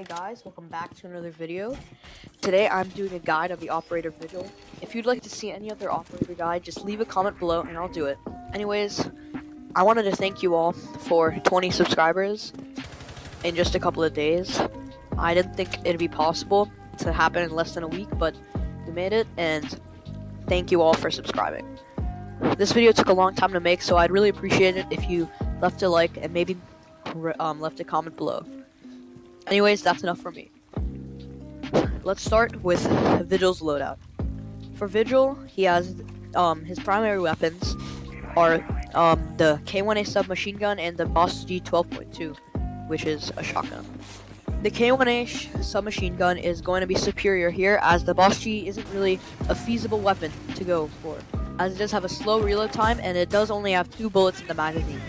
Hey guys, welcome back to another video. Today I'm doing a guide of the operator Vigil. If you'd like to see any other operator guide, just leave a comment below and I'll do it. Anyways, I wanted to thank you all for 20 subscribers in just a couple of days. I didn't think it'd be possible to happen in less than a week, but we made it, and thank you all for subscribing. This video took a long time to make, so I'd really appreciate it if you left a like and maybe left a comment below. Anyways, that's enough for me. Let's start with Vigil's loadout. For Vigil, he has his primary weapons are the K1A submachine gun and the Boss G 12.2, which is a shotgun. The K1A submachine gun is going to be superior here, as the Boss G isn't really a feasible weapon to go for, as it does have a slow reload time and it does only have 2 bullets in the magazine.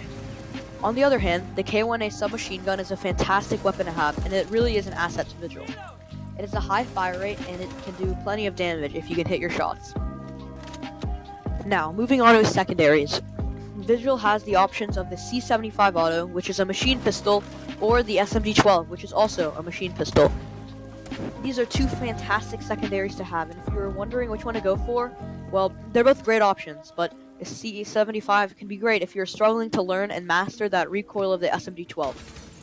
On the other hand, the K1A submachine gun is a fantastic weapon to have, and it really is an asset to Vigil. It has a high fire rate, and it can do plenty of damage if you can hit your shots. Now, moving on to his secondaries. Vigil has the options of the C75 auto, which is a machine pistol, or the SMG-12, which is also a machine pistol. These are two fantastic secondaries to have, and if you're wondering which one to go for, well, they're both great options, but the CE75 can be great if you're struggling to learn and master that recoil of the SMG-12.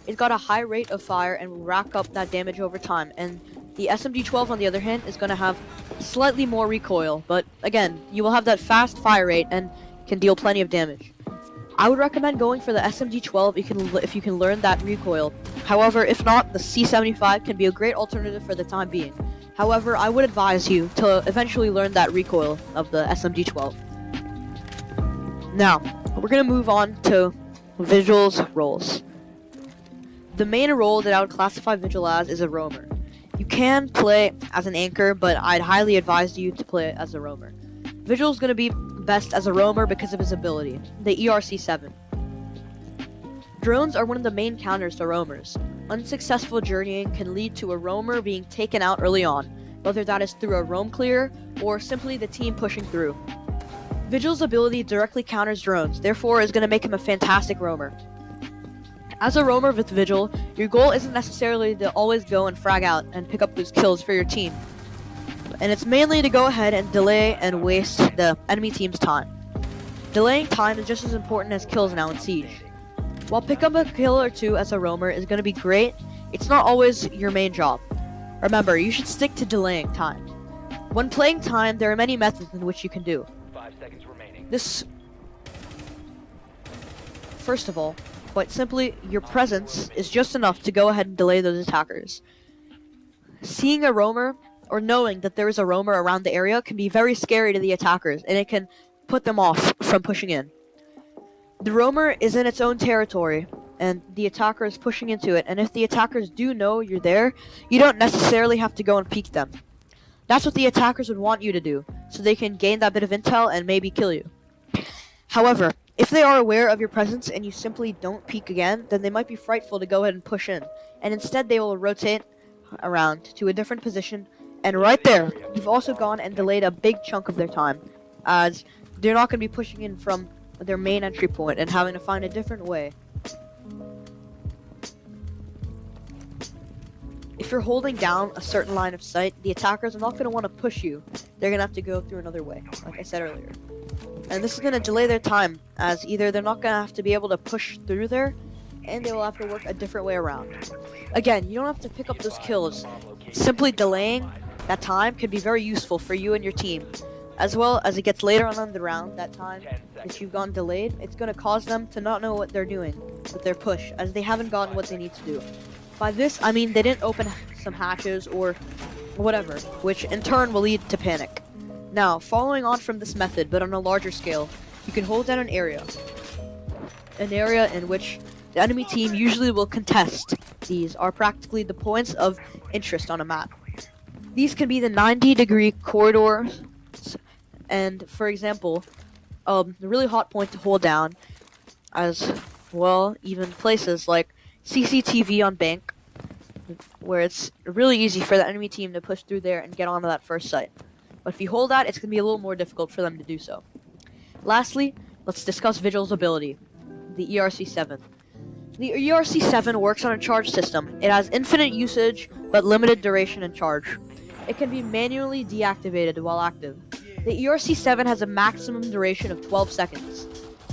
It's got a high rate of fire and will rack up that damage over time, and the SMG-12 on the other hand is going to have slightly more recoil, but again, you will have that fast fire rate and can deal plenty of damage. I would recommend going for the SMG-12 if you can learn that recoil. However, if not, the C75 can be a great alternative for the time being. However, I would advise you to eventually learn that recoil of the SMG-12. Now, we're going to move on to Vigil's roles. The main role that I would classify Vigil as is a roamer. You can play as an anchor, but I'd highly advise you to play as a roamer. Vigil's going to be best as a roamer because of his ability, the ERC7. Drones are one of the main counters to roamers. Unsuccessful journeying can lead to a roamer being taken out early on, whether that is through a roam clear or simply the team pushing through. Vigil's ability directly counters drones, therefore is going to make him a fantastic roamer. As a roamer with Vigil, your goal isn't necessarily to always go and frag out and pick up those kills for your team, and it's mainly to go ahead and delay and waste the enemy team's time. Delaying time is just as important as kills now in Siege. While pick up a kill or two as a roamer is going to be great, it's not always your main job. Remember, you should stick to delaying time. When playing time, there are many methods in which you can do. 5 seconds remaining. First of all, quite simply, your presence is just enough to go ahead and delay those attackers. Seeing a roamer, or knowing that there is a roamer around the area, can be very scary to the attackers, and it can put them off from pushing in. The roamer is in its own territory, and the attacker is pushing into it, and if the attackers do know you're there, you don't necessarily have to go and peek them. That's what the attackers would want you to do, so they can gain that bit of intel and maybe kill you. However, if they are aware of your presence and you simply don't peek again, then they might be frightful to go ahead and push in, and instead they will rotate around to a different position, and right there, you've also gone and delayed a big chunk of their time, as they're not going to be pushing in from their main entry point and having to find a different way. If you're holding down a certain line of sight, the attackers are not going to want to push you. They're going to have to go through another way, like I said earlier. And this is going to delay their time, as either they're not going to have to be able to push through there, and they will have to work a different way around. Again, you don't have to pick up those kills. Simply delaying that time can be very useful for you and your team. As well as it gets later on in the round, that time that you've gone delayed, it's going to cause them to not know what they're doing with their push, as they haven't gotten what they need to do. By this, I mean they didn't open some hatches or whatever, which in turn will lead to panic. Now, following on from this method, but on a larger scale, you can hold down an area in which the enemy team usually will contest. These are practically the points of interest on a map. These can be the 90-degree corridors, and for example, a really hot point to hold down, as well, even places like CCTV on bank, where it's really easy for the enemy team to push through there and get onto that first site. But if you hold that, it's going to be a little more difficult for them to do so. Lastly, let's discuss Vigil's ability, the ERC7. The ERC7 works on a charge system. It has infinite usage, but limited duration and charge. It can be manually deactivated while active. The ERC7 has a maximum duration of 12 seconds.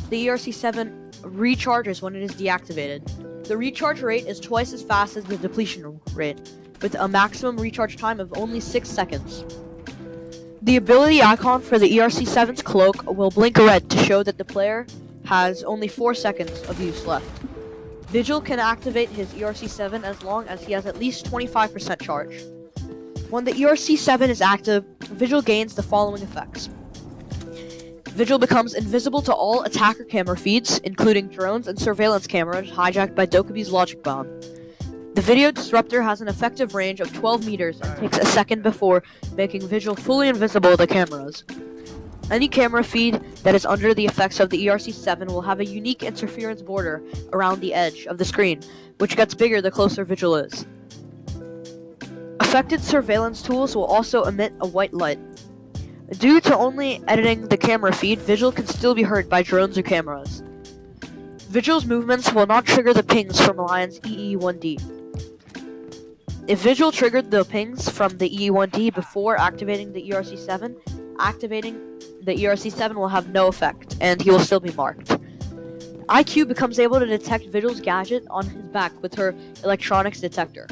The ERC7 recharges when it is deactivated. The recharge rate is twice as fast as the depletion rate, with a maximum recharge time of only 6 seconds. The ability icon for the ERC7's cloak will blink red to show that the player has only 4 seconds of use left. Vigil can activate his ERC7 as long as he has at least 25% charge. When the ERC7 is active, Vigil gains the following effects. Vigil becomes invisible to all attacker camera feeds, including drones and surveillance cameras hijacked by Dokubi's logic bomb. The video disruptor has an effective range of 12 meters and takes a second before making Vigil fully invisible to cameras. Any camera feed that is under the effects of the ERC7 will have a unique interference border around the edge of the screen, which gets bigger the closer Vigil is. Affected surveillance tools will also emit a white light. Due to only editing the camera feed, Vigil can still be heard by drones or cameras. Vigil's movements will not trigger the pings from Lion's EE1D. If Vigil triggered the pings from the EE1D before activating the ERC7, activating the ERC7 will have no effect, and he will still be marked. IQ becomes able to detect Vigil's gadget on his back with her electronics detector.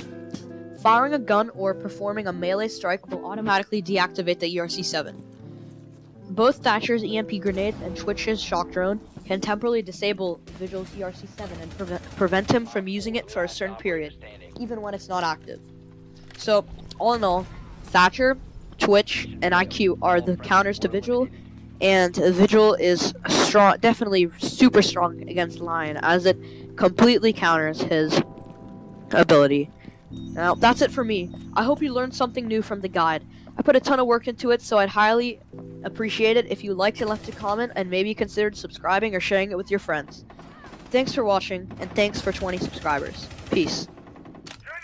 Firing a gun or performing a melee strike will automatically deactivate the ERC7. Both Thatcher's EMP grenade and Twitch's shock drone can temporarily disable Vigil's ERC7 and prevent him from using it for a certain period, even when it's not active. So, all in all, Thatcher, Twitch, and IQ are the counters to Vigil, and Vigil is strong, definitely super strong against Lion, as it completely counters his ability. Now, that's it for me. I hope you learned something new from the guide. I put a ton of work into it, so I'd highly appreciate it if you liked and left a comment, and maybe considered subscribing or sharing it with your friends. Thanks for watching, and thanks for 20 subscribers. Peace.